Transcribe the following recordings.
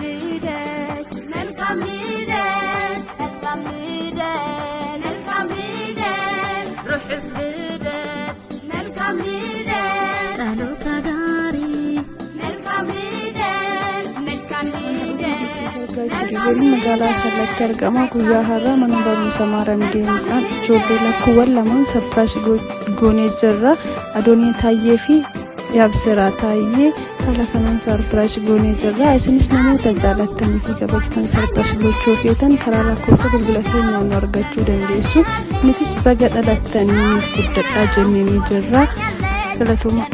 ልደት መልካም ልደት መልካም ልደት መልካም ልደት ርሑስ ልደት መልካም ልደት ጸሎት አዳሪ መልካም ልደት መልካም ልደት magaalaa Asallatti argama. Guyyaa har'aa mana barumsa Maariyaam deemuudhaan ijoollee lakkuuwwan lamaan sarpiraayizii goonee jirra. Adoonii Taayyee fi Yaabsiraa Taayyee haala kanaan sarpiraayizii goonee jirra. Isinis namoota jaallattanii fi kabajatan sarpiraayizii gochuu feetan karaa lakkoofsa bilbila keenyaan argachuu dandeessu. Nutis baga dhalattanii guddadhaa jennee jirra. Galatoomaa.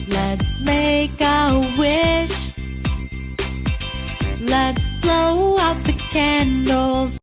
Let's make a wish. Let's blow out the candles.